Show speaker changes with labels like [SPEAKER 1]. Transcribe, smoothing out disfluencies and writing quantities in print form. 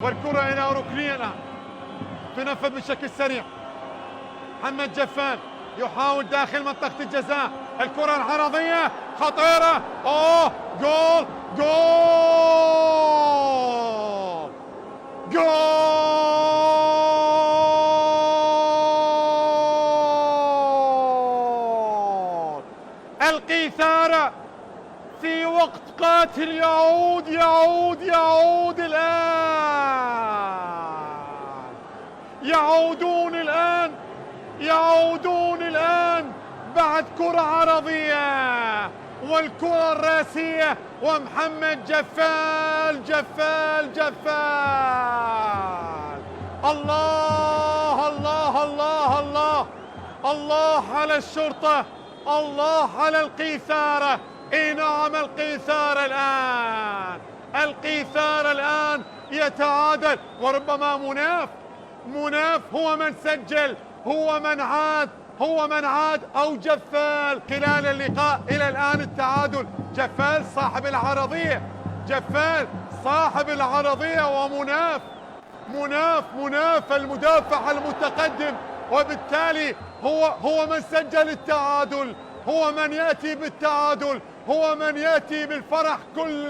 [SPEAKER 1] والكرة إلى ركنية تنفذ بشكل سريع. محمد جفان يحاول داخل منطقة الجزاء، الكرة العرضية خطيرة، جول جول جول. القيثارة في وقت قاتل يعود الآن، يعودون الآن بعد كرة عرضية والكرة الراسية، ومحمد جفال الله الله الله الله الله على الشرطة، الله على القيثارة. اي نعم، القيثارة الآن يتعادل، وربما مناف هو من سجل، هو من عاد أو جفال خلال اللقاء. إلى الآن التعادل، جفال صاحب العرضية ومناف المدافع المتقدم، وبالتالي هو من سجل التعادل، هو من يأتي بالتعادل، هو من يأتي بالفرح كل